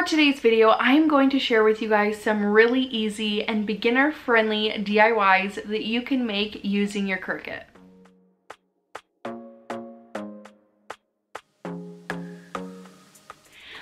For today's video, I am going to share with you guys some really easy and beginner-friendly DIYs that you can make using your Cricut.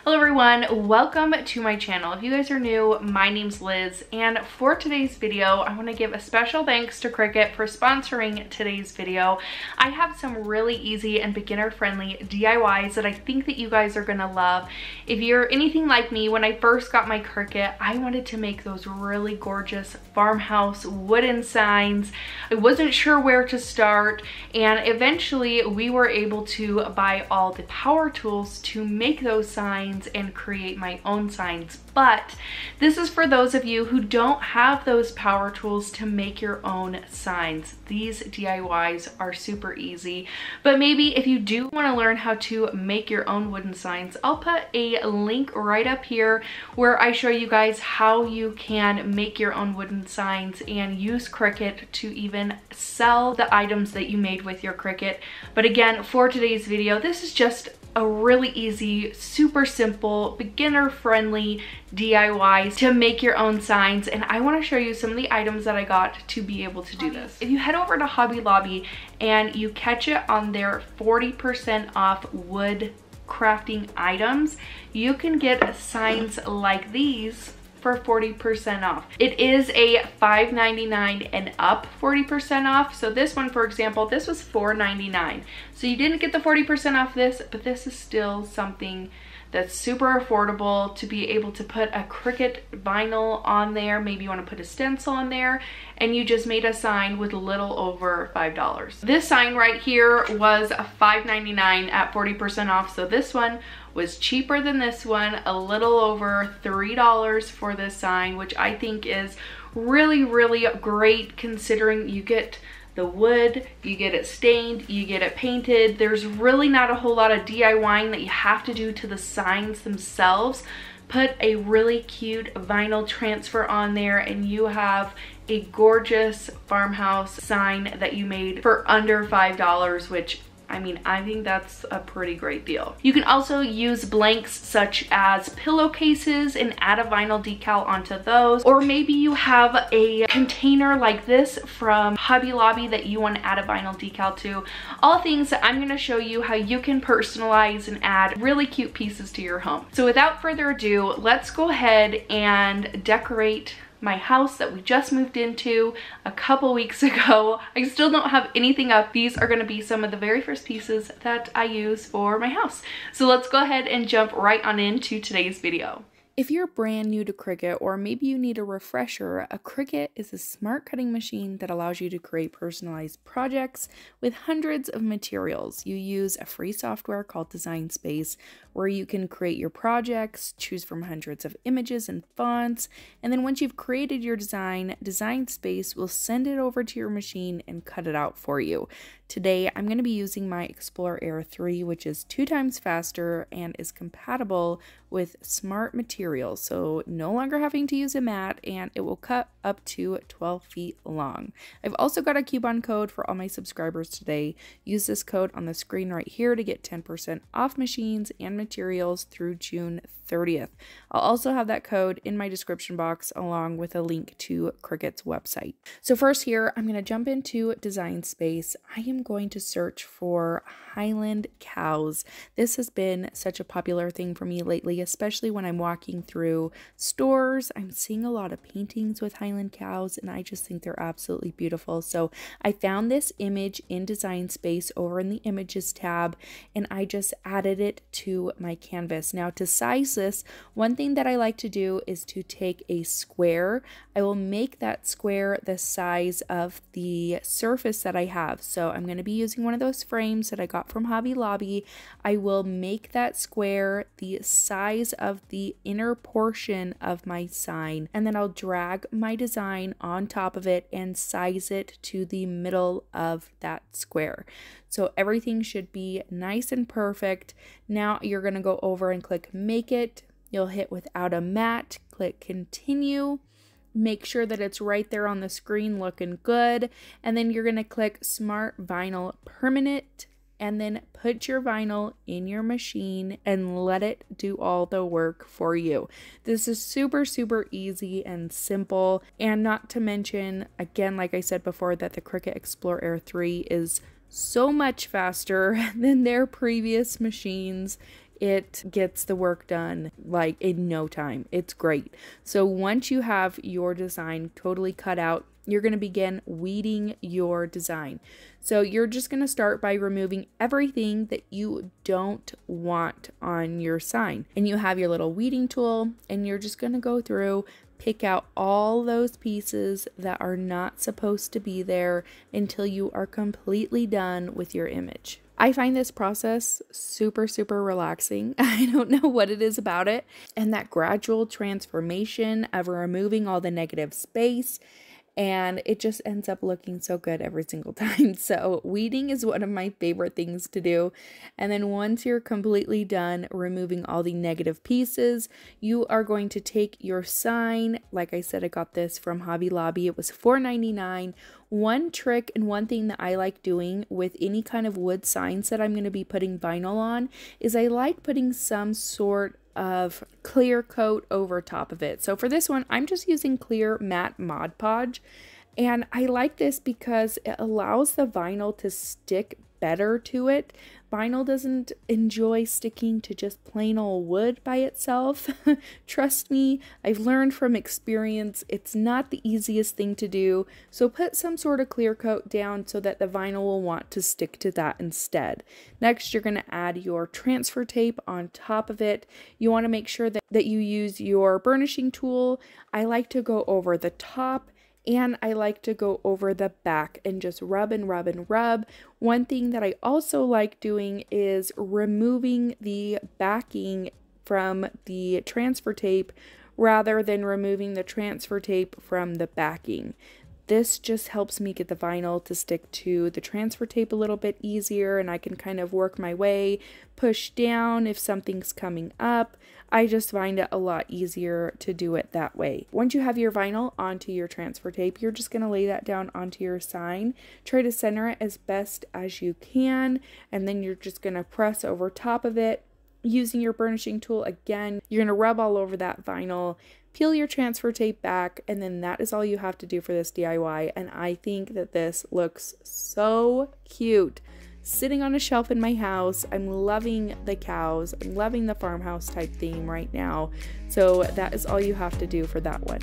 Hello everyone, welcome to my channel. If you guys are new, my name's Liz, and for today's video, I want to give a special thanks to Cricut for sponsoring today's video. I have some really easy and beginner-friendly DIYs that I think that you guys are gonna love. If you're anything like me, when I first got my Cricut, I wanted to make those really gorgeous farmhouse wooden signs. I wasn't sure where to start, and eventually we were able to buy all the power tools to make those signs and create my own signs. But this is for those of you who don't have those power tools to make your own signs. These DIYs are super easy, but maybe if you do want to learn how to make your own wooden signs, I'll put a link right up here where I show you guys how you can make your own wooden signs and use Cricut to even sell the items that you made with your Cricut. But again, for today's video, this is just a really easy, super simple, beginner-friendly DIYs to make your own signs, and I want to show you some of the items that I got to be able to do this. If you head over to Hobby Lobby and you catch it on their 40% off wood crafting items, you can get signs like these for 40% off. It is a $5.99 and up 40% off. So this one, for example, this was $4.99. So you didn't get the 40% off this, but this is still something that's super affordable to be able to put a Cricut vinyl on there. Maybe you want to put a stencil on there, and you just made a sign with a little over $5. This sign right here was a $5.99 at 40% off. So this one was cheaper than this one, a little over $3 for this sign, which I think is really, really great considering you get the wood, you get it stained, you get it painted. There's really not a whole lot of DIYing that you have to do to the signs themselves. Put a really cute vinyl transfer on there and you have a gorgeous farmhouse sign that you made for under $5, which I mean, I think that's a pretty great deal. You can also use blanks such as pillowcases and add a vinyl decal onto those. Or maybe you have a container like this from Hobby Lobby that you want to add a vinyl decal to. All things that I'm going to show you how you can personalize and add really cute pieces to your home. So without further ado, let's go ahead and decorate my house that we just moved into a couple weeks ago. I still don't have anything up. These are going to be some of the very first pieces that I use for my house. So let's go ahead and jump right on into today's video. If you're brand new to Cricut, or maybe you need a refresher, a Cricut is a smart cutting machine that allows you to create personalized projects with hundreds of materials. You use a free software called Design Space, where you can create your projects, choose from hundreds of images and fonts, and then once you've created your design, Design Space will send it over to your machine and cut it out for you. Today, I'm going to be using my Explorer Air 3, which is 2 times faster and is compatible with smart materials, so no longer having to use a mat, and it will cut up to 12 feet long. I've also got a coupon code for all my subscribers today. Use this code on the screen right here to get 10% off machines and materials through June 30th. I'll also have that code in my description box along with a link to Cricut's website. So first here, I'm going to jump into Design Space. I am going to search for Highland cows. This has been such a popular thing for me lately, especially when I'm walking through stores. I'm seeing a lot of paintings with Highland cows and I just think they're absolutely beautiful. So I found this image in Design Space over in the Images tab and I just added it to my canvas. Now to size this, one thing that I like to do is to take a square. I will make that square the size of the surface that I have. So I'm going to be using one of those frames that I got from Hobby Lobby. I will make that square the size of the inner portion of my sign, and then I'll drag my design on top of it and size it to the middle of that square. So everything should be nice and perfect. Now you're going to go over and click Make It. You'll hit Without a Mat, click Continue. Make sure that it's right there on the screen looking good. And then you're going to click Smart Vinyl Permanent and then put your vinyl in your machine and let it do all the work for you. This is super, super easy and simple, and not to mention, again, like I said before, that the Cricut Explore Air 3 is so much faster than their previous machines. It gets the work done like in no time. It's great. So once you have your design totally cut out, you're going to begin weeding your design. So you're just going to start by removing everything that you don't want on your sign. And you have your little weeding tool, and you're just going to go through, pick out all those pieces that are not supposed to be there until you are completely done with your image. I find this process super, super relaxing. I don't know what it is about it. And that gradual transformation of removing all the negative space, and it just ends up looking so good every single time. So weeding is one of my favorite things to do. And then once you're completely done removing all the negative pieces, you are going to take your sign. Like I said, I got this from Hobby Lobby. It was $4.99. One trick and one thing that I like doing with any kind of wood signs that I'm going to be putting vinyl on is I like putting some sort of clear coat over top of it. So for this one, I'm just using clear matte Mod Podge, and I like this because it allows the vinyl to stick better to it. Vinyl doesn't enjoy sticking to just plain old wood by itself. Trust me, I've learned from experience, it's not the easiest thing to do. So put some sort of clear coat down so that the vinyl will want to stick to that instead. Next, you're going to add your transfer tape on top of it. You want to make sure that you use your burnishing tool. I like to go over the top, and I like to go over the back and just rub and rub and rub. One thing that I also like doing is removing the backing from the transfer tape rather than removing the transfer tape from the backing. This just helps me get the vinyl to stick to the transfer tape a little bit easier, and I can kind of work my way, push down if something's coming up. I just find it a lot easier to do it that way. Once you have your vinyl onto your transfer tape, you're just going to lay that down onto your sign. Try to center it as best as you can, and then you're just going to press over top of it. Using your burnishing tool again, you're going to rub all over that vinyl, peel your transfer tape back, and then that is all you have to do for this DIY. And I think that this looks so cute sitting on a shelf in my house. I'm loving the cows. I'm loving the farmhouse type theme right now. So that is all you have to do for that one.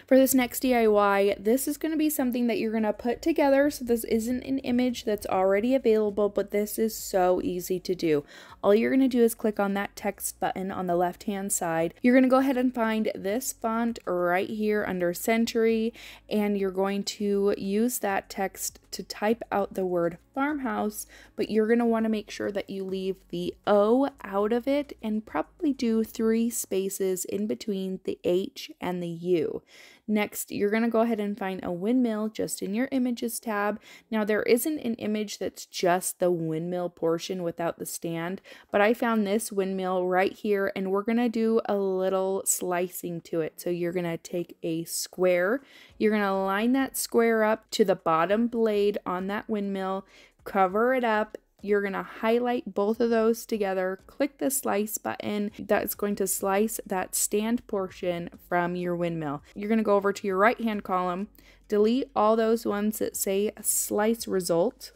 For this next DIY, this is going to be something that you're going to put together. So this isn't an image that's already available, but this is so easy to do. All you're going to do is click on that text button on the left-hand side. You're going to go ahead and find this font right here under Century, and you're going to use that text to type out the word farmhouse, but you're going to want to make sure that you leave the O out of it and probably do 3 spaces in between the H and the U. Next, you're going to go ahead and find a windmill just in your images tab. Now, there isn't an image that's just the windmill portion without the stand, but I found this windmill right here, and we're going to do a little slicing to it. So you're going to take a square, you're going to line that square up to the bottom blade on that windmill, cover it up. You're going to highlight both of those together, click the slice button. That's going to slice that stand portion from your windmill. You're going to go over to your right hand column, delete all those ones that say slice result.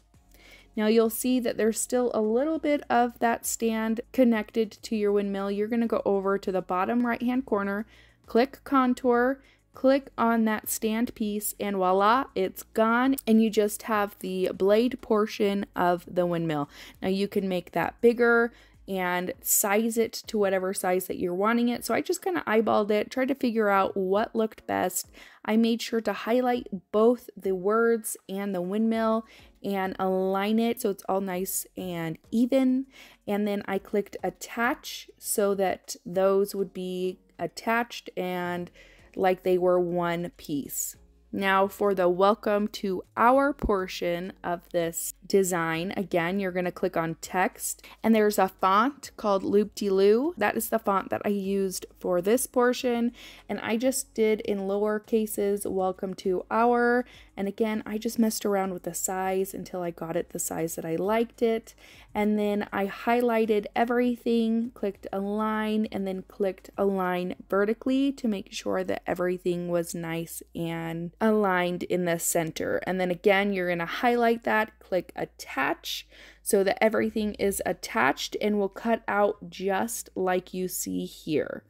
Now you'll see that there's still a little bit of that stand connected to your windmill. You're going to go over to the bottom right hand corner, click contour, click on that stand piece, and voila, it's gone, and you just have the blade portion of the windmill. Now you can make that bigger and size it to whatever size that you're wanting it. So I just kind of eyeballed it, tried to figure out what looked best. I made sure to highlight both the words and the windmill and align it so it's all nice and even. And then I clicked attach so that those would be attached and like they were one piece. Now for the welcome to our portion of this design, again, you're going to click on text and there's a font called Loop-de-Loo. That is the font that I used for this portion, and I just did in lower cases, welcome to our, and again, I just messed around with the size until I got it the size that I liked it, and then I highlighted everything, clicked align, and then clicked align vertically to make sure that everything was nice and aligned in the center. And then again, you're going to highlight that, click attach so that everything is attached and will cut out just like you see here.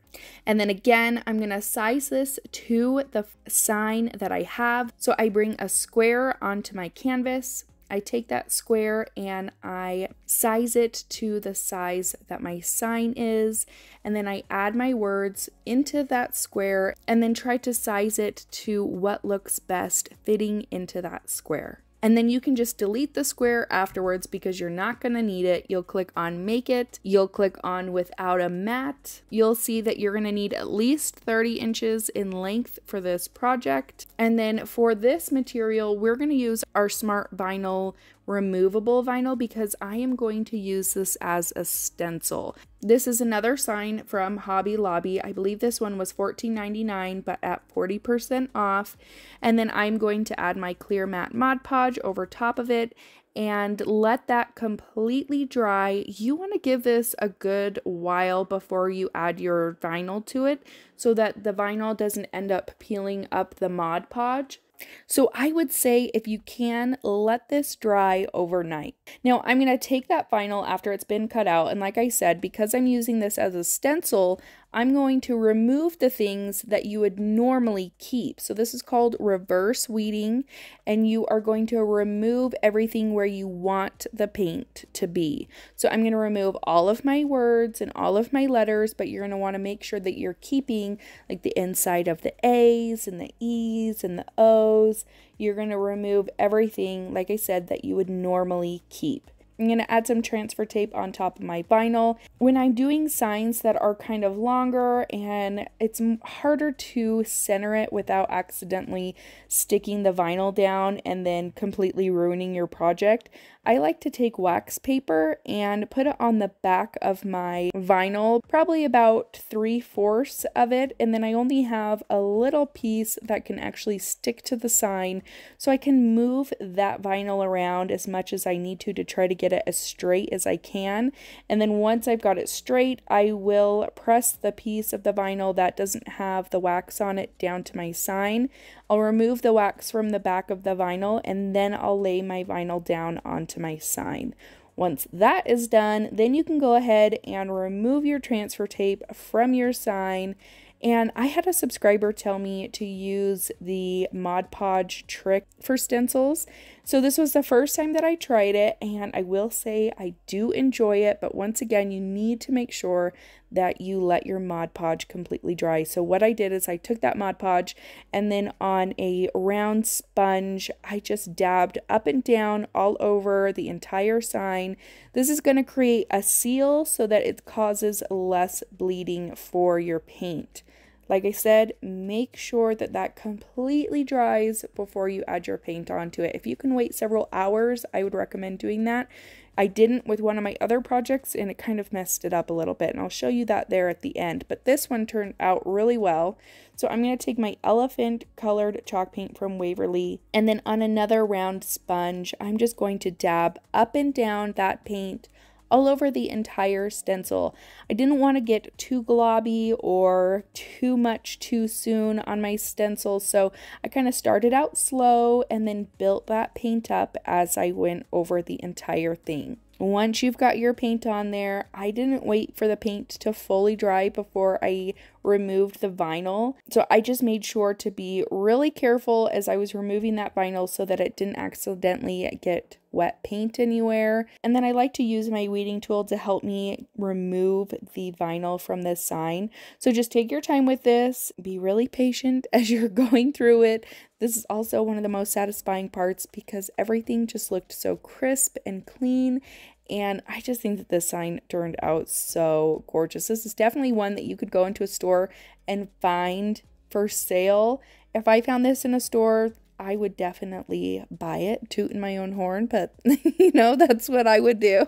And then again, I'm going to size this to the sign that I have. So I bring a square onto my canvas. I take that square and I size it to the size that my sign is, and then I add my words into that square and then try to size it to what looks best fitting into that square. And then you can just delete the square afterwards because you're not going to need it. You'll click on make it. You'll click on without a mat. You'll see that you're going to need at least 30 inches in length for this project. And then for this material, we're going to use our Smart Vinyl removable vinyl because I am going to use this as a stencil. This is another sign from Hobby Lobby. I believe this one was $14.99 but at 40% off. And then I'm going to add my clear matte Mod Podge over top of it and let that completely dry. You want to give this a good while before you add your vinyl to it so that the vinyl doesn't end up peeling up the Mod Podge. So I would say if you can, let this dry overnight. Now I'm going to take that vinyl after it's been cut out, and like I said, because I'm using this as a stencil, I'm going to remove the things that you would normally keep. So this is called reverse weeding, and you are going to remove everything where you want the paint to be. So I'm going to remove all of my words and all of my letters, but you're going to want to make sure that you're keeping like the inside of the A's and the E's and the O's. You're going to remove everything, like I said, that you would normally keep. I'm going to add some transfer tape on top of my vinyl. When I'm doing signs that are kind of longer and it's harder to center it without accidentally sticking the vinyl down and then completely ruining your project, I like to take wax paper and put it on the back of my vinyl, probably about 3/4 of it, and then I only have a little piece that can actually stick to the sign, so I can move that vinyl around as much as I need to try to get it as straight as I can. And then once I've got it straight, I will press the piece of the vinyl that doesn't have the wax on it down to my sign. I'll remove the wax from the back of the vinyl, and then I'll lay my vinyl down onto my sign. Once that is done, then you can go ahead and remove your transfer tape from your sign. And I had a subscriber tell me to use the Mod Podge trick for stencils. So this was the first time that I tried it, and I will say I do enjoy it, but once again, you need to make sure that you let your Mod Podge completely dry. So what I did is I took that Mod Podge and then on a round sponge, I just dabbed up and down all over the entire sign. This is going to create a seal so that it causes less bleeding for your paint. Like I said, make sure that that completely dries before you add your paint onto it. If you can wait several hours, I would recommend doing that. I didn't with one of my other projects and it kind of messed it up a little bit, and I'll show you that there at the end. But this one turned out really well. So I'm going to take my elephant colored chalk paint from Waverly, and then on another round sponge, I'm just going to dab up and down that paint all over the entire stencil. I didn't want to get too globby or too much too soon on my stencil, so I kind of started out slow and then built that paint up as I went over the entire thing. Once you've got your paint on there, I didn't wait for the paint to fully dry before I removed the vinyl. So I just made sure to be really careful as I was removing that vinyl so that it didn't accidentally get wet paint anywhere. And then I like to use my weeding tool to help me remove the vinyl from this sign. So just take your time with this, be really patient as you're going through it. This is also one of the most satisfying parts because everything just looked so crisp and clean. And I just think that this sign turned out so gorgeous. This is definitely one that you could go into a store and find for sale If I found this in a store, I would definitely buy it, tooting my own horn, but you know, that's what I would do.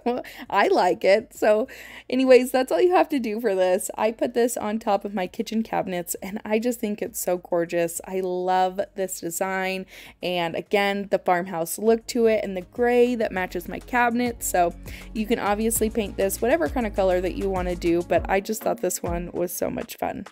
I like it. So anyways, that's all you have to do for this. I put this on top of my kitchen cabinets and I just think it's so gorgeous. I love this design, and again, the farmhouse look to it and the gray that matches my cabinet. So you can obviously paint this whatever kind of color that you want to do, but I just thought this one was so much fun.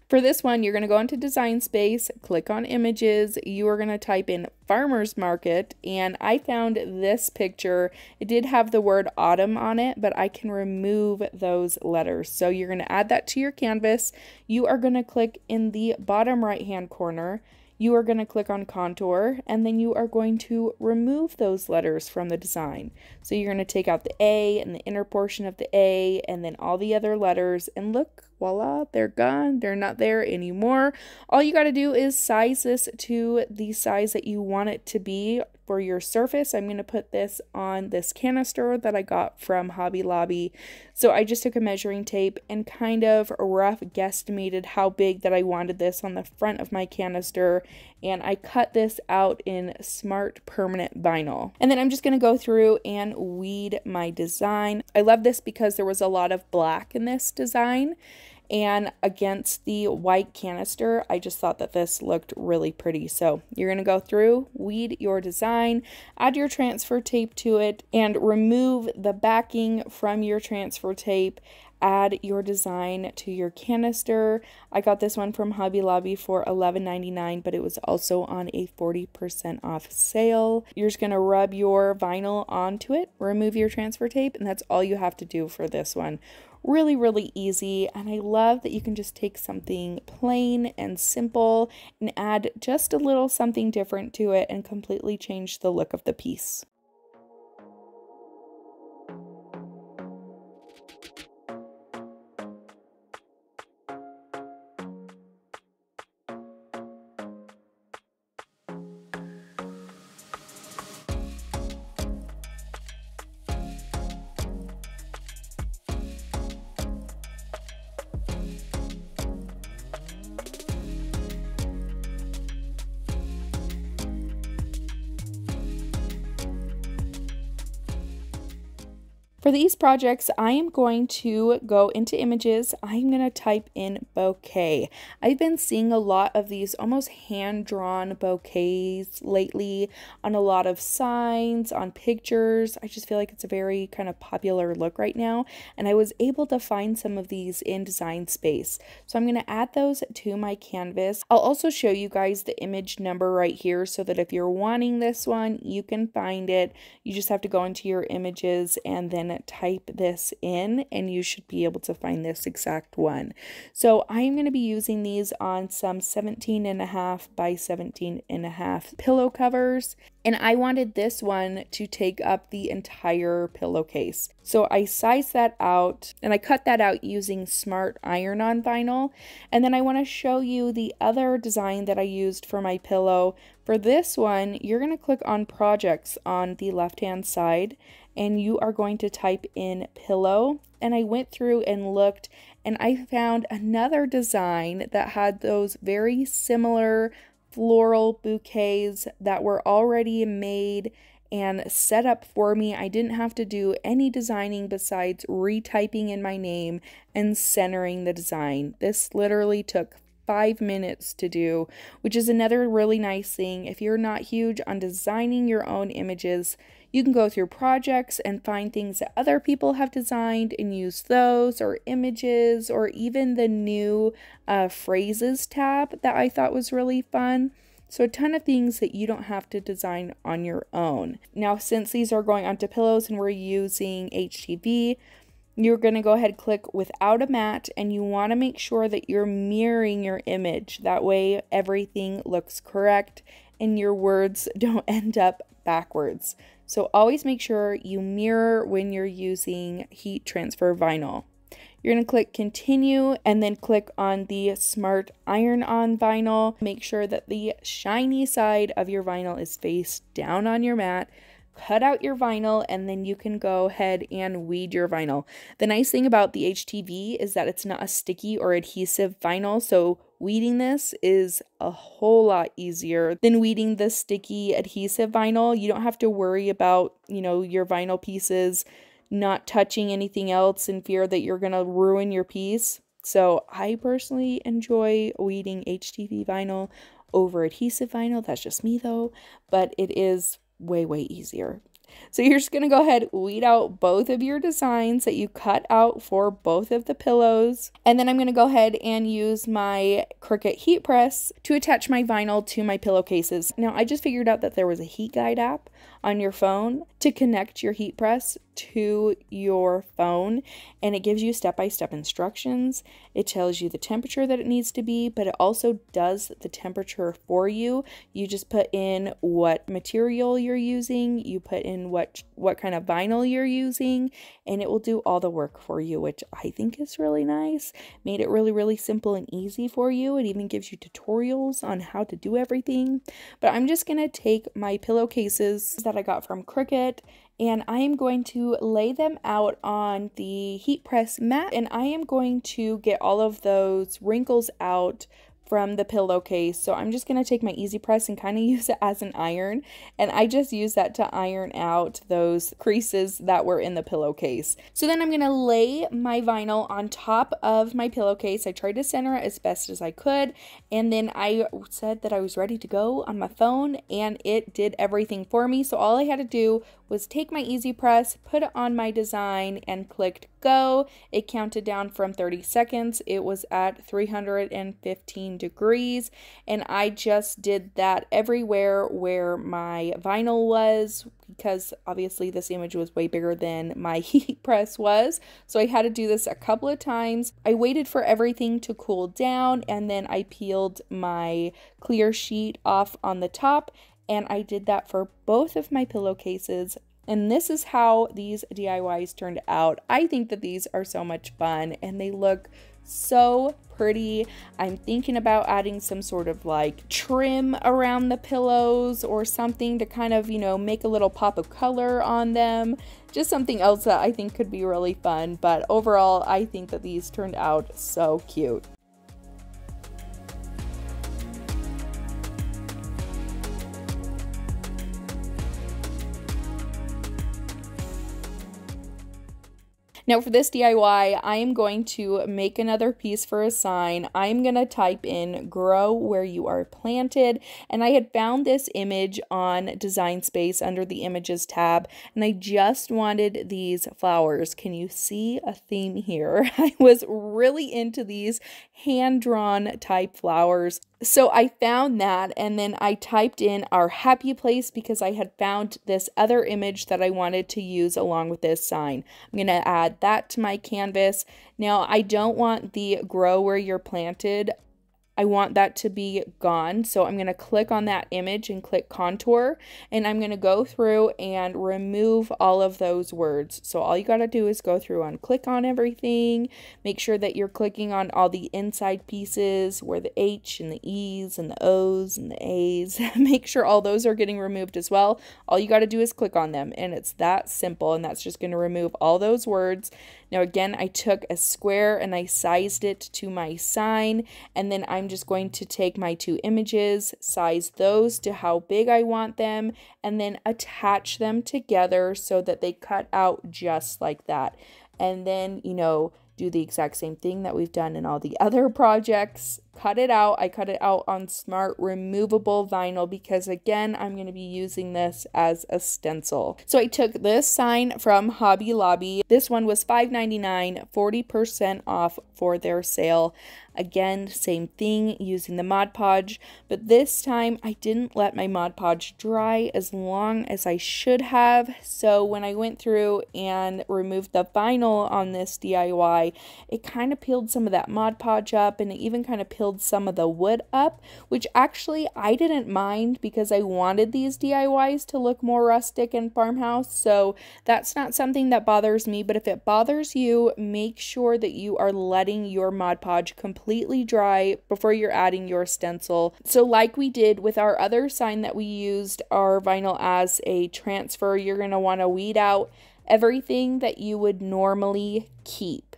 For this one, you're going to go into Design Space, click on Images, you are going to type in Farmer's Market, and I found this picture. It did have the word autumn on it, but I can remove those letters. So you're going to add that to your canvas. You are going to click in the bottom right-hand corner. You are going to click on Contour, and then you are going to remove those letters from the design. So you're going to take out the A and the inner portion of the A, and then all the other letters, and look, voila, they're gone. They're not there anymore. All you got to do is size this to the size that you want it to be for your surface. I'm going to put this on this canister that I got from Hobby Lobby. So I just took a measuring tape and kind of rough guesstimated how big that I wanted this on the front of my canister, and I cut this out in smart permanent vinyl. And then I'm just going to go through and weed my design. I love this because there was a lot of black in this design, and against the white canister, I just thought that this looked really pretty. So you're going to go through, weed your design, add your transfer tape to it, and remove the backing from your transfer tape. Add your design to your canister. I got this one from Hobby Lobby for $11.99, but it was also on a 40% off sale. You're just going to rub your vinyl onto it, remove your transfer tape, and that's all you have to do for this one. Really, really easy, and I love that you can just take something plain and simple and add just a little something different to it and completely change the look of the piece. For these projects, I am going to go into images. I'm going to type in bouquet. I've been seeing a lot of these almost hand-drawn bouquets lately on a lot of signs, on pictures. I just feel like it's a very kind of popular look right now, and I was able to find some of these in Design Space. So I'm going to add those to my canvas. I'll also show you guys the image number right here so that if you're wanting this one, you can find it. You just have to go into your images and then type this in and you should be able to find this exact one. So I'm going to be using these on some 17.5 by 17.5 pillow covers, and I wanted this one to take up the entire pillowcase. So I sized that out and I cut that out using smart iron-on vinyl. And then I want to show you the other design that I used for my pillow. For this one, you're going to click on projects on the left-hand side and you are going to type in pillow. And I went through and looked and I found another design that had those very similar floral bouquets that were already made and set up for me. I didn't have to do any designing besides retyping in my name and centering the design. This literally took 5 minutes to do, which is another really nice thing. If you're not huge on designing your own images, you can go through projects and find things that other people have designed and use those, or images, or even the new phrases tab that I thought was really fun. So a ton of things that you don't have to design on your own. Now, since these are going onto pillows and we're using HTV, you're going to go ahead and click without a mat, and you want to make sure that you're mirroring your image. That way everything looks correct and your words don't end up backwards. So always make sure you mirror when you're using heat transfer vinyl. You're going to click continue and then click on the smart iron on vinyl. Make sure that the shiny side of your vinyl is face down on your mat. Cut out your vinyl and then you can go ahead and weed your vinyl. The nice thing about the HTV is that it's not a sticky or adhesive vinyl, so weeding this is a whole lot easier than weeding the sticky adhesive vinyl. You don't have to worry about, your vinyl pieces not touching anything else in fear that you're going to ruin your piece. So I personally enjoy weeding HTV vinyl over adhesive vinyl. That's just me though, but it is way easier. So you're just going to go ahead, weed out both of your designs that you cut out for both of the pillows. And then I'm going to go ahead and use my Cricut heat press to attach my vinyl to my pillowcases. Now I just figured out that there was a heat guide app on your phone to connect your heat press to your phone, and it gives you step-by-step instructions. It tells you the temperature that it needs to be, but it also does the temperature for you. You just put in what material you're using, you put in what kind of vinyl you're using, and it will do all the work for you, which I think is really nice. Made it really simple and easy for you. It even gives you tutorials on how to do everything. But I'm just going to take my pillowcases that I got from Cricut, and I am going to lay them out on the heat press mat, and I am going to get all of those wrinkles out from the pillowcase. So I'm just going to take my Easy Press and kind of use it as an iron, and I just use that to iron out those creases that were in the pillowcase. So then I'm going to lay my vinyl on top of my pillowcase. I tried to center it as best as I could, and then I said that I was ready to go on my phone, and it did everything for me. So all I had to do was take my Easy Press, put it on my design, and clicked go. It counted down from 30 seconds. It was at 315 degrees, and I just did that everywhere where my vinyl was, because obviously this image was way bigger than my heat press was. So I had to do this a couple of times. I waited for everything to cool down, and then I peeled my clear sheet off on the top, and I did that for both of my pillowcases. And this is how these DIYs turned out. I think that these are so much fun and they look so pretty. I'm thinking about adding some sort of like trim around the pillows or something to kind of, make a little pop of color on them. Just something else that I think could be really fun. But overall, I think that these turned out so cute. Now for this DIY, I am going to make another piece for a sign. I'm going to type in grow where you are planted, and I had found this image on Design Space under the Images tab, and I just wanted these flowers. Can you see a theme here? I was really into these hand-drawn type flowers. So I found that, and then I typed in our happy place because I had found this other image that I wanted to use along with this sign. I'm going to add that to my canvas. Now I don't want the grow where you're planted. I want that to be gone. So I'm going to click on that image and click contour, and I'm going to go through and remove all of those words. So all you got to do is go through and click on everything. Make sure that you're clicking on all the inside pieces where the H and the E's and the O's and the A's. Make sure all those are getting removed as well. All you got to do is click on them, and it's that simple, and that's just going to remove all those words. Now again, I took a square and I sized it to my sign, and then I'm just going to take my two images, size those to how big I want them, and then attach them together so that they cut out just like that. And then, do the exact same thing that we've done in all the other projects. Cut it out. I cut it out on smart removable vinyl because again, I'm going to be using this as a stencil. So I took this sign from Hobby Lobby. This one was $5.99, 40% off for their sale. Again, same thing, using the Mod Podge, but this time I didn't let my Mod Podge dry as long as I should have. So when I went through and removed the vinyl on this DIY, it kind of peeled some of that Mod Podge up, and it even kind of peeled peeled some of the wood up, which actually I didn't mind because I wanted these DIYs to look more rustic and farmhouse, so that's not something that bothers me. But if it bothers you, make sure that you are letting your Mod Podge completely dry before you're adding your stencil. So like we did with our other sign that we used our vinyl as a transfer, you're going to want to weed out everything that you would normally keep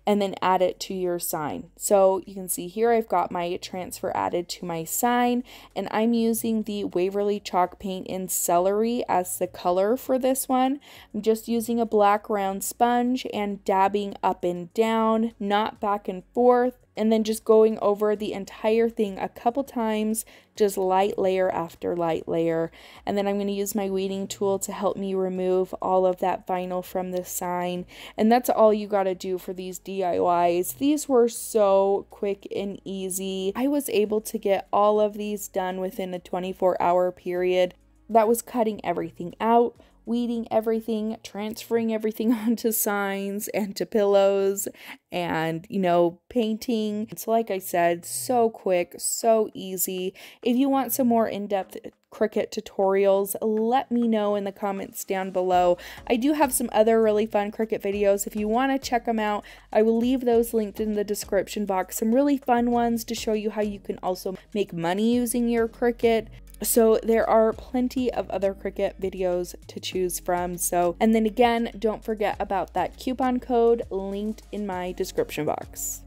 and then add it to your sign. So you can see here I've got my transfer added to my sign, and I'm using the Waverly chalk paint in Celery as the color for this one. I'm just using a black round sponge and dabbing up and down, not back and forth, and then just going over the entire thing a couple times, just light layer after light layer. And then I'm going to use my weeding tool to help me remove all of that vinyl from the sign. And that's all you got to do for these DIYs. These were so quick and easy. I was able to get all of these done within a 24-hour period. That was cutting everything out, weeding everything, transferring everything onto signs and to pillows, and, you know, painting. So like I said, so quick, so easy. If you want some more in-depth Cricut tutorials, let me know in the comments down below. I do have some other really fun Cricut videos. If you want to check them out, I will leave those linked in the description box. Some really fun ones to show you how you can also make money using your Cricut. So there are plenty of other Cricut videos to choose from. So, and then again, don't forget about that coupon code linked in my description box.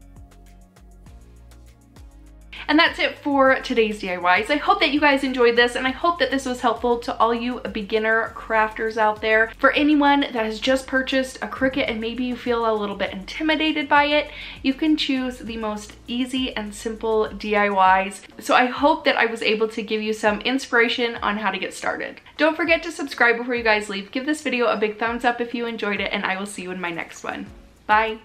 And that's it for today's DIYs. I hope that you guys enjoyed this, and I hope that this was helpful to all you beginner crafters out there. For anyone that has just purchased a Cricut and maybe you feel a little bit intimidated by it, you can choose the most easy and simple DIYs. So I hope that I was able to give you some inspiration on how to get started. Don't forget to subscribe before you guys leave. Give this video a big thumbs up if you enjoyed it, and I will see you in my next one. Bye.